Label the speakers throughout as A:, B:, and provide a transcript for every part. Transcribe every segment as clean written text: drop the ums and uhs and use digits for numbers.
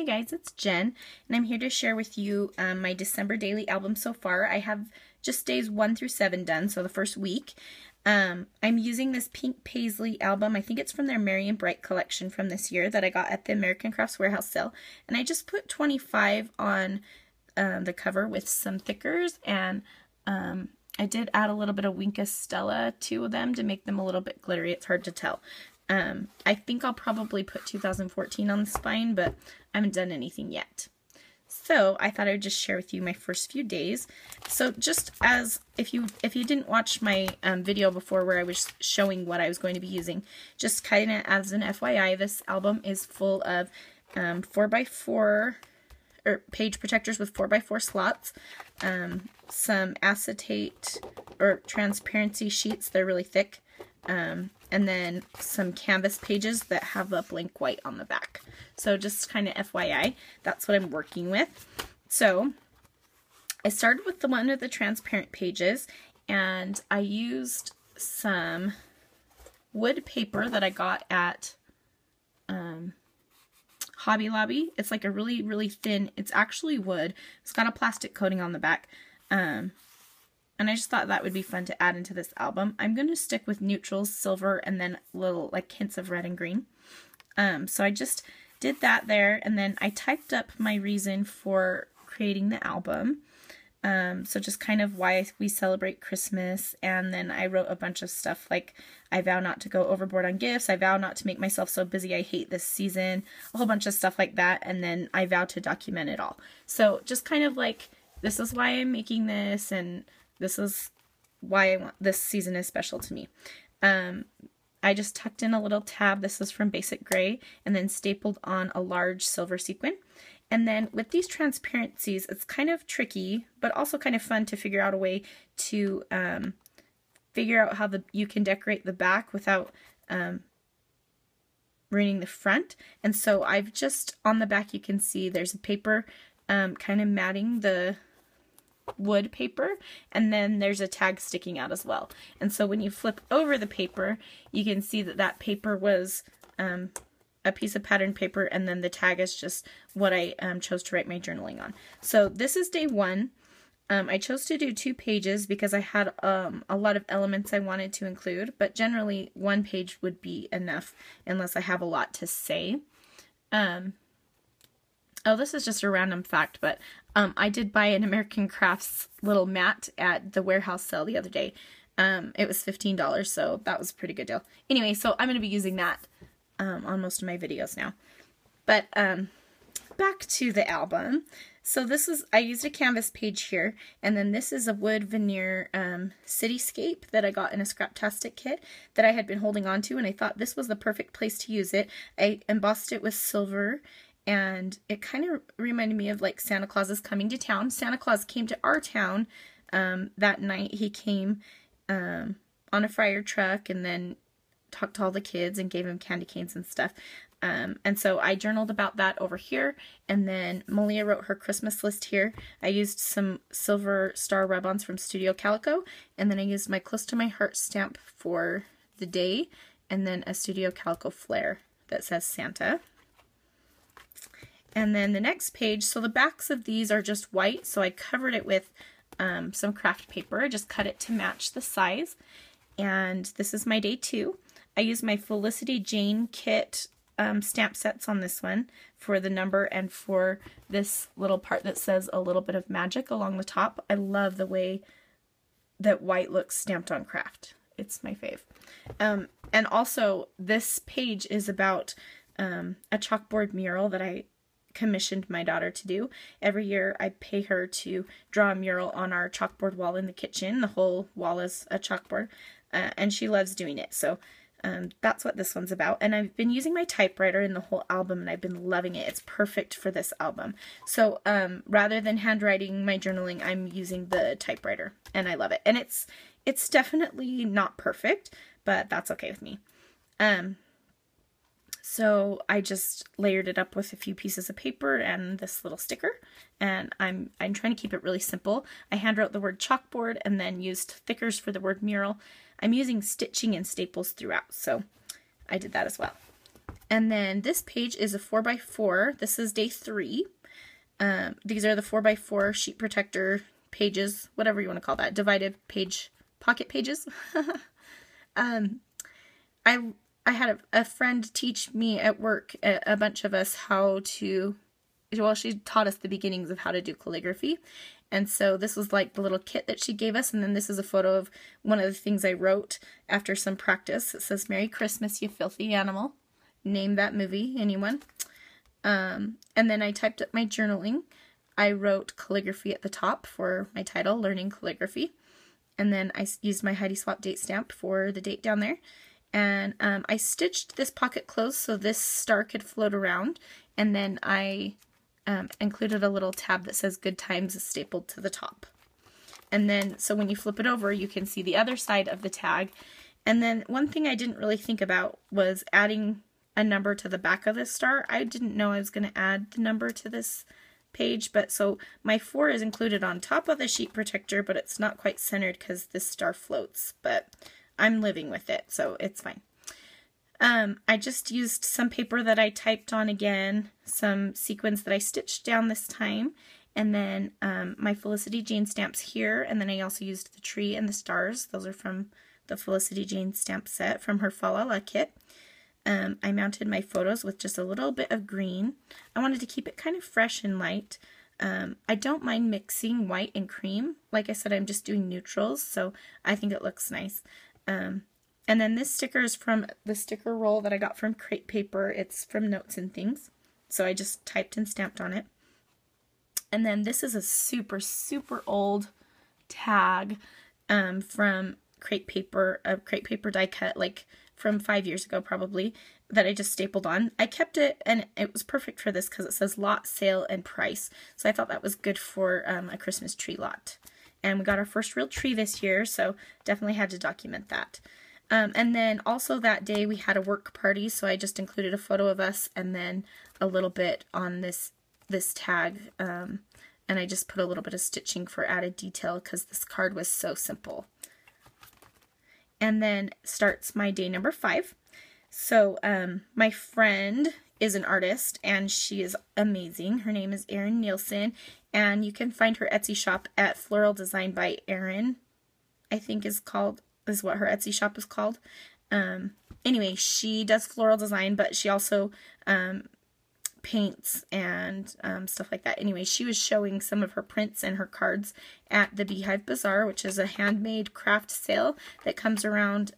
A: Hey guys, it's Jen, and I'm here to share with you my December daily album so far. I have just days 1 through 7 done, so the first week. I'm using this Pink Paisley album. I think it's from their Merry and Bright collection from this year that I got at the American Crafts Warehouse sale. And I just put 25 on the cover with some thickers, and I did add a little bit of Wink of Stella to them to make them a little bit glittery. It's hard to tell. I think I'll probably put 2014 on the spine, but I haven't done anything yet. So I thought I would just share with you my first few days. So just as, if you didn't watch my video before where I was showing what I was going to be using, just kind of as an FYI, this album is full of 4x4 or page protectors with 4x4 slots, some acetate or transparency sheets, they're really thick, and then some canvas pages that have a blank white on the back. So just kind of FYI, that's what I'm working with. So I started with the one with the transparent pages, and I used some wood paper that I got at Hobby Lobby. It's like a really, really thin, it's actually wood. It's got a plastic coating on the back. And I just thought that would be fun to add into this album. I'm going to stick with neutrals, silver, and then little like hints of red and green. So I just did that there, and then I typed up my reason for creating the album. So just kind of why we celebrate Christmas, and then I wrote a bunch of stuff like, I vow not to go overboard on gifts, I vow not to make myself so busy I hate this season, a whole bunch of stuff like that, and then I vow to document it all. So just kind of like, this is why I'm making this, and this is why I want this season is special to me. I just tucked in a little tab. This is from Basic Gray, and then stapled on a large silver sequin. And then with these transparencies, it's kind of tricky, but also kind of fun to figure out a way to figure out how you can decorate the back without ruining the front. And so I've just, on the back you can see there's a paper kind of matting the wood paper, and then there's a tag sticking out as well. And so when you flip over the paper, you can see that that paper was a piece of patterned paper, and then the tag is just what I chose to write my journaling on. So this is day 1. I chose to do 2 pages because I had a lot of elements I wanted to include, but generally 1 page would be enough unless I have a lot to say. Oh, this is just a random fact, but I did buy an American Crafts little mat at the warehouse sale the other day. It was $15, so that was a pretty good deal. Anyway, so I'm going to be using that on most of my videos now. But back to the album. So this is, I used a canvas page here, and then this is a wood veneer cityscape that I got in a Scraptastic kit that I had been holding on to, and I thought this was the perfect place to use it. I embossed it with silver, and it kind of reminded me of like Santa Claus is coming to town. Santa Claus came to our town that night. He came on a fryer truck and then talked to all the kids and gave them candy canes and stuff. And so I journaled about that over here, and then Malia wrote her Christmas list here. I used some silver star rub-ons from Studio Calico, and then I used my Close to My Heart stamp for the day, and then a Studio Calico flare that says Santa. And then the next page, so the backs of these are just white, so I covered it with some craft paper. I just cut it to match the size. And this is my day 2. I used my Felicity Jane kit stamp sets on this one for the number and for this little part that says a little bit of magic along the top. I love the way that white looks stamped on craft. It's my fave. And also this page is about a chalkboard mural that I commissioned my daughter to do. Every year I pay her to draw a mural on our chalkboard wall in the kitchen. The whole wall is a chalkboard, and she loves doing it. So that's what this one's about. And I've been using my typewriter in the whole album, and I've been loving it. It's perfect for this album. So rather than handwriting my journaling, I'm using the typewriter, and I love it. And it's definitely not perfect, but that's okay with me. So I just layered it up with a few pieces of paper and this little sticker, and I'm trying to keep it really simple. I hand wrote the word chalkboard and then used thickers for the word mural. I'm using stitching and staples throughout, so I did that as well. And then this page is a 4x4. This is day 3. These are the 4x4 sheet protector pages, whatever you want to call that, divided page, pocket pages. I had a friend teach me at work, a bunch of us, how to, well, she taught us the beginnings of how to do calligraphy. And so this was like the little kit that she gave us. And then this is a photo of one of the things I wrote after some practice. It says, "Merry Christmas, you filthy animal." Name that movie, anyone? And then I typed up my journaling. I wrote calligraphy at the top for my title, Learning Calligraphy. And then I used my Heidi Swapp date stamp for the date down there. And I stitched this pocket closed so this star could float around. And then I included a little tab that says "Good Times" stapled to the top. And then, so when you flip it over, you can see the other side of the tag. And then one thing I didn't really think about was adding a number to the back of this star. I didn't know I was going to add the number to this page, but so my 4 is included on top of the sheet protector, but it's not quite centered because this star floats, but I'm living with it, so it's fine. I just used some paper that I typed on again, some sequins that I stitched down this time, and then my Felicity Jane stamps here, and then I also used the tree and the stars. Those are from the Felicity Jane stamp set from her Fa La La kit. I mounted my photos with just a little bit of green. I wanted to keep it kind of fresh and light. I don't mind mixing white and cream. Like I said, I'm just doing neutrals, so I think it looks nice. And then this sticker is from the sticker roll that I got from Crate Paper. It's from Notes and Things. So I just typed and stamped on it. And then this is a super, super old tag from Crate Paper, a Crate Paper die cut, like from 5 years ago probably, that I just stapled on. I kept it, and it was perfect for this because it says lot, sale, and price. So I thought that was good for a Christmas tree lot. And we got our first real tree this year, so definitely had to document that. And then also that day we had a work party, so I just included a photo of us and then a little bit on this tag. And I just put a little bit of stitching for added detail because this card was so simple. And then starts my day number 5. So my friend is an artist and she is amazing. Her name is Erin Nielsen, and you can find her Etsy shop at Floral Design by Erin, I think is what her Etsy shop is called. Anyway, she does floral design, but she also paints and stuff like that. Anyway, she was showing some of her prints and her cards at the Beehive Bazaar, which is a handmade craft sale that comes around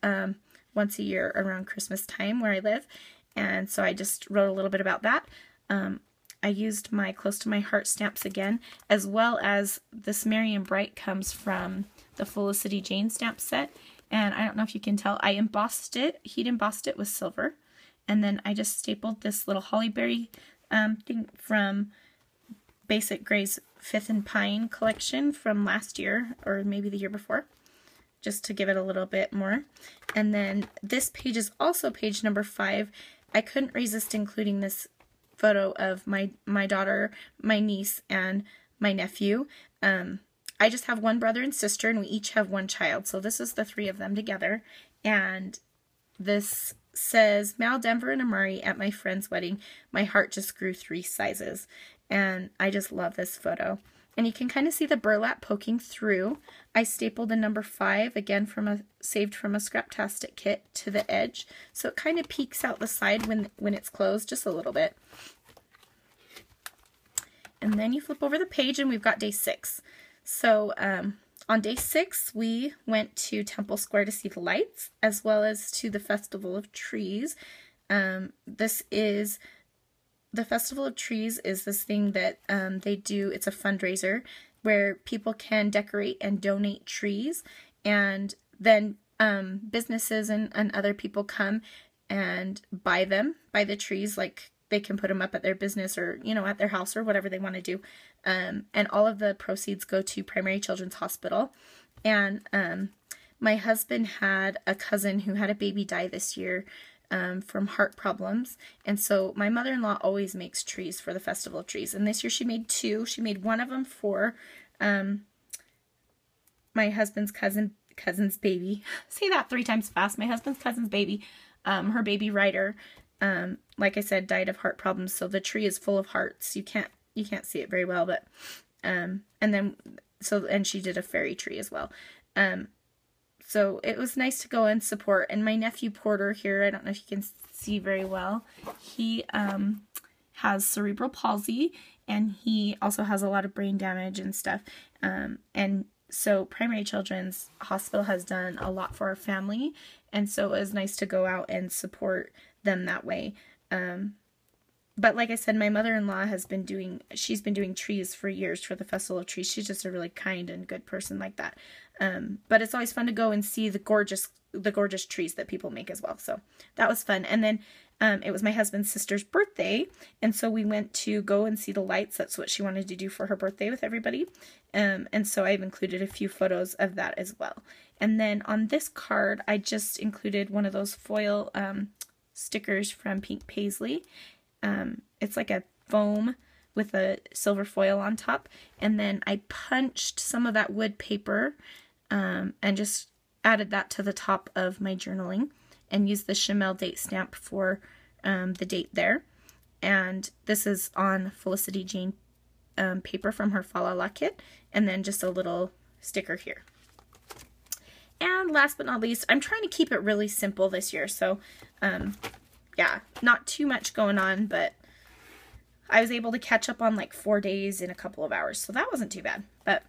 A: once a year around Christmas time where I live. And so I just wrote a little bit about that. I used my Close to My Heart stamps again, as well as this Marion Bright comes from the Felicity Jane stamp set. And I don't know if you can tell, I embossed it, heat embossed it with silver. And then I just stapled this little hollyberry thing from Basic Gray's Fifth and Pine collection from last year, or maybe the year before, just to give it a little bit more. And then this page is also page number 5. I couldn't resist including this photo of my daughter, my niece, and my nephew. I just have one brother and sister, and we each have one child. So this is the 3 of them together. And this says, "Mal, Denver, and Amari at my friend's wedding. My heart just grew 3 sizes." And I just love this photo. And you can kind of see the burlap poking through. I stapled a number 5, again saved from a Scraptastic kit, to the edge. So it kind of peeks out the side when it's closed, just a little bit. And then you flip over the page and we've got day 6. So on day 6, we went to Temple Square to see the lights, as well as to the Festival of Trees. The Festival of Trees is this thing that they do. It's a fundraiser where people can decorate and donate trees, and then businesses and other people come and buy the trees. Like, they can put them up at their business or, at their house or whatever they want to do. And all of the proceeds go to Primary Children's Hospital. And my husband had a cousin who had a baby die this year from heart problems. And so my mother-in-law always makes trees for the Festival of Trees. And this year she made 2. She made one of them for my husband's cousin's baby. Say that 3 times fast. My husband's cousin's baby, her baby Ryder. like I said, died of heart problems, so the tree is full of hearts. You can't see it very well, but and she did a fairy tree as well. So it was nice to go and support. And my nephew Porter here, I don't know if you can see very well, he has cerebral palsy, and he also has a lot of brain damage and stuff. And so Primary Children's Hospital has done a lot for our family, and so it was nice to go out and support them that way. But like I said, my mother-in-law she's been doing trees for years for the Festival of Trees. She's just a really kind and good person like that. But it's always fun to go and see the gorgeous trees that people make as well. So that was fun. And then it was my husband's sister's birthday, and so we went to go and see the lights. That's what she wanted to do for her birthday with everybody. And so I've included a few photos of that as well. And then on this card, I just included one of those foil stickers from Pink Paisley. It's like a foam with a silver foil on top, and then I punched some of that wood paper and just added that to the top of my journaling, and used the Chamel date stamp for the date there. And this is on Felicity Jane paper from her Fa La La kit, and then just a little sticker here. And last but not least, I'm trying to keep it really simple this year, so yeah, not too much going on, but I was able to catch up on like 4 days in a couple of hours, so that wasn't too bad. But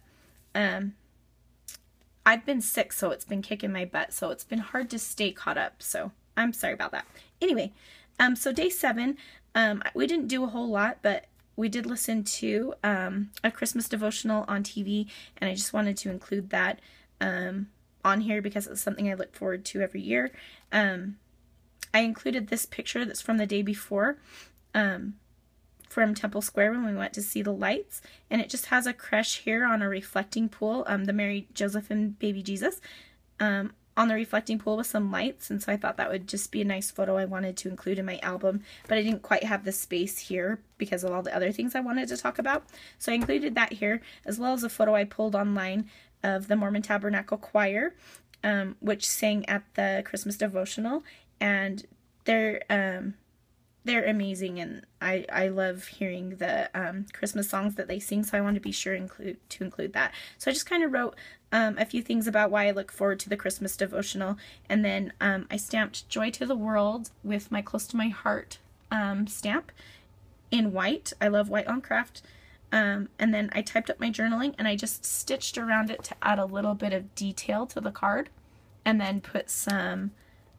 A: I've been sick, so it's been kicking my butt, so it's been hard to stay caught up, so I'm sorry about that. Anyway, so day 7, we didn't do a whole lot, but we did listen to a Christmas devotional on TV, and I just wanted to include that on here because it's something I look forward to every year. I included this picture that's from the day before, from Temple Square when we went to see the lights, and it just has a creche here on a reflecting pool, the Mary, Joseph, and Baby Jesus, on the reflecting pool with some lights, and so I thought that would just be a nice photo I wanted to include in my album, but I didn't quite have the space here because of all the other things I wanted to talk about, so I included that here, as well as a photo I pulled online of the Mormon Tabernacle Choir, which sang at the Christmas devotional, and they're amazing, and I love hearing the Christmas songs that they sing, so I wanted to be sure to include that. So I just kind of wrote a few things about why I look forward to the Christmas devotional, and then I stamped Joy to the World with my Close to My Heart stamp in white. I love white on craft. And then I typed up my journaling, and I just stitched around it to add a little bit of detail to the card, and then put some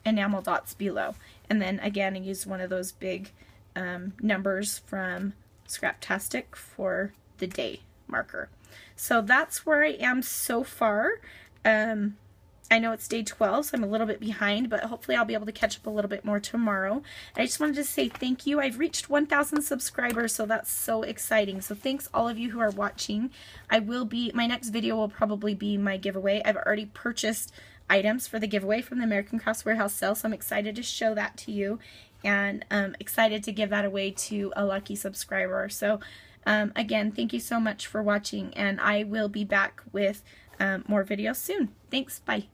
A: enamel dots below. And then again, I used one of those big numbers from Scraptastic for the day marker. So that's where I am so far. I know it's day 12, so I'm a little bit behind, but hopefully I'll be able to catch up a little bit more tomorrow. I just wanted to say thank you. I've reached 1,000 subscribers, so that's so exciting. So thanks all of you who are watching. My next video will probably be my giveaway. I've already purchased items for the giveaway from the American Crafts Warehouse sale, so I'm excited to show that to you, and excited to give that away to a lucky subscriber. So again, thank you so much for watching, and I will be back with more videos soon. Thanks, bye.